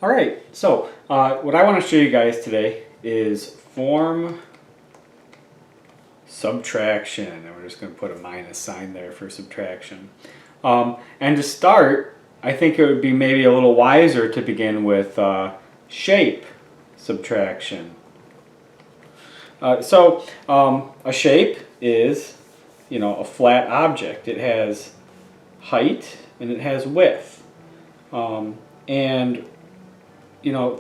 All right, so what I want to show you guys today is form subtraction, and we're just going to put a minus sign there for subtraction. And to start, I think it would be maybe a little wiser to begin with shape subtraction. A shape is, a flat object. It has height and it has width. And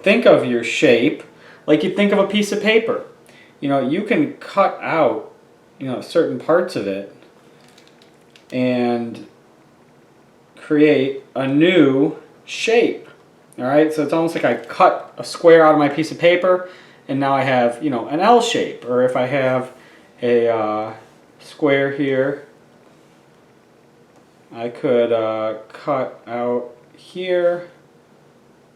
think of your shape like you think of a piece of paper. You can cut out, certain parts of it and create a new shape. All right, so it's almost like I cut a square out of my piece of paper, and now I have, an L shape. Or if I have a square here, I could cut out here,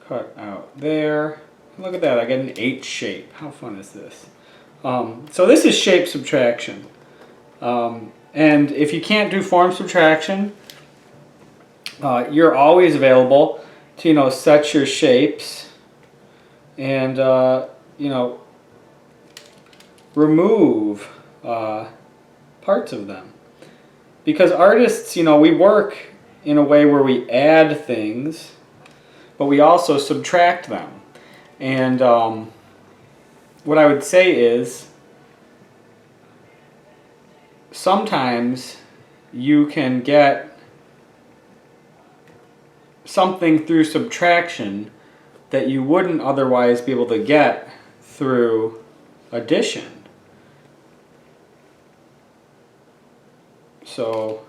cut out there. Look at that, I get an H shape. How fun is this? So this is shape subtraction. And if you can't do form subtraction, you're always available to, set your shapes and, remove parts of them. Because artists, we work in a way where we add things, but we also subtract them. And what I would say is, sometimes you can get something through subtraction that you wouldn't otherwise be able to get through addition. So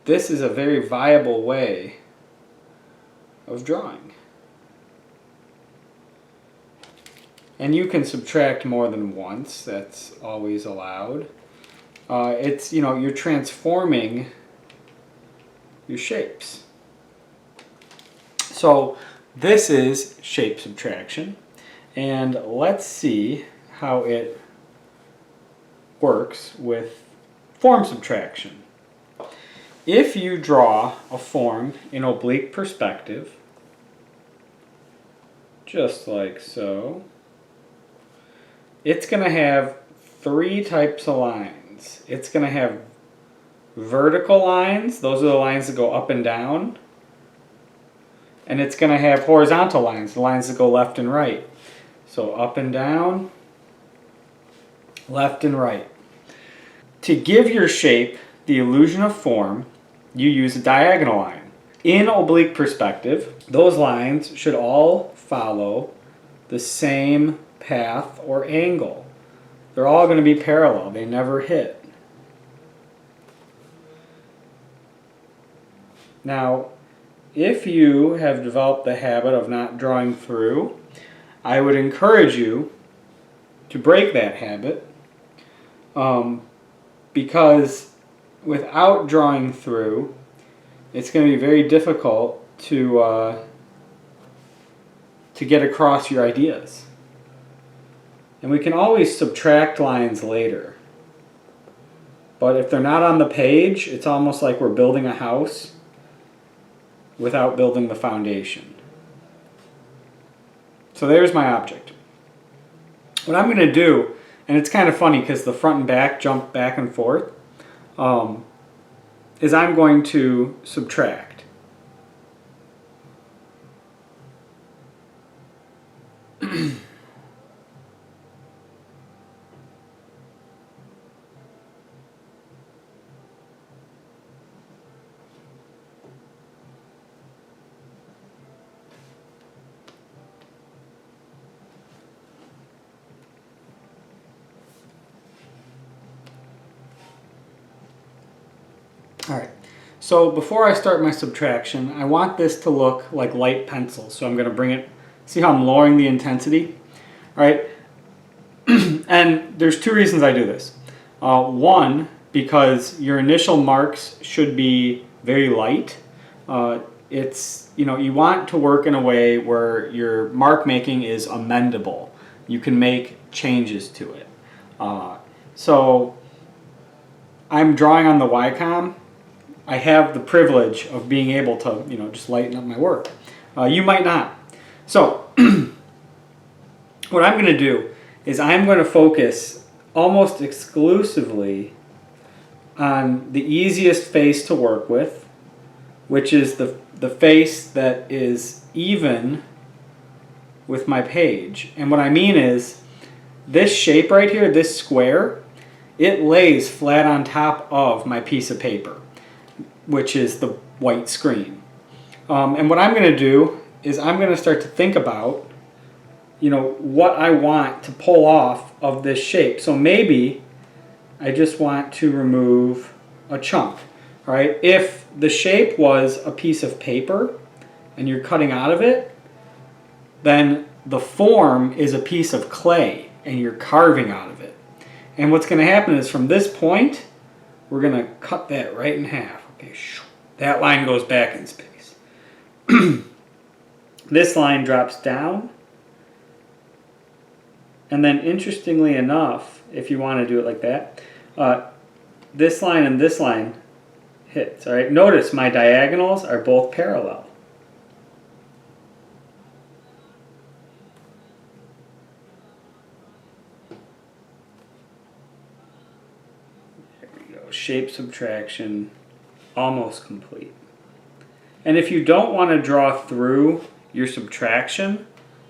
this is a very viable way of drawing. And you can subtract more than once. That's always allowed. It's, you're transforming your shapes. So this is shape subtraction, and let's see how it works with form subtraction. If you draw a form in oblique perspective, just like so, it's going to have three types of lines. It's going to have vertical lines, those are the lines that go up and down, and it's going to have horizontal lines, the lines that go left and right. So up and down, left and right. To give your shape the illusion of form, you use a diagonal line. In oblique perspective, those lines should all follow the same path or angle. They're all going to be parallel, they never hit. Now, if you have developed the habit of not drawing through, I would encourage you to break that habit, because without drawing through, it's going to be very difficult to get across your ideas. And we can always subtract lines later. But if they're not on the page, it's almost like we're building a house without building the foundation. So there's my object. What I'm going to do, and it's kind of funny because the front and back jump back and forth, is I'm going to subtract. Alright, so before I start my subtraction, I want this to look like light pencil. So I'm going to bring it, see how I'm lowering the intensity? Alright, and there's two reasons I do this. One, because your initial marks should be very light. It's, you want to work in a way where your mark making is amendable. You can make changes to it. So I'm drawing on the Wacom. I have the privilege of being able to, you know, just lighten up my work. You might not. So what I'm going to do is I'm going to focus almost exclusively on the easiest face to work with, which is the face that is even with my page. And what I mean is this shape right here, this square, it lays flat on top of my piece of paper, which is the white screen. And what I'm going to do is I'm going to start to think about, you know, what I want to pull off of this shape. So maybe I just want to remove a chunk, right? If the shape was a piece of paper and you're cutting out of it, then the form is a piece of clay and you're carving out of it. And what's going to happen is from this point, we're going to cut that right in half. Okay, that line goes back in space. This line drops down. And then interestingly enough, if you want to do it like that, this line and this line hits. All right, notice my diagonals are both parallel. There we go. Shape subtraction almost complete. And if you don't want to draw through your subtraction,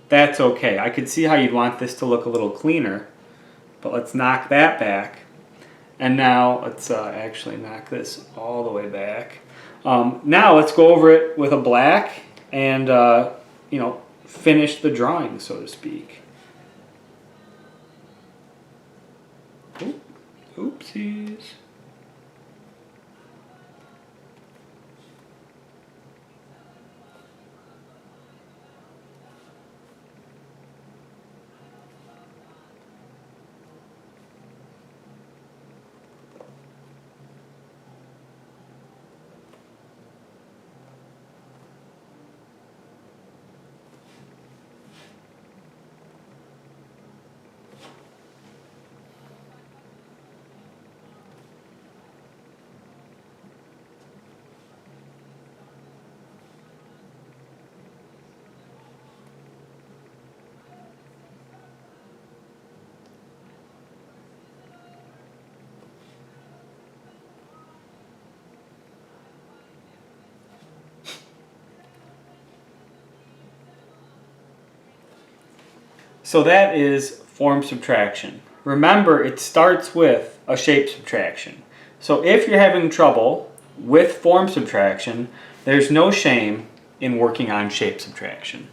that's okay. I could see how you'd want this to look a little cleaner, but let's knock that back. And now let's actually knock this all the way back. Now let's go over it with a black and you know, finish the drawing, so to speak. Oopsies. So that is form subtraction. Remember, it starts with a shape subtraction. So if you're having trouble with form subtraction, there's no shame in working on shape subtraction.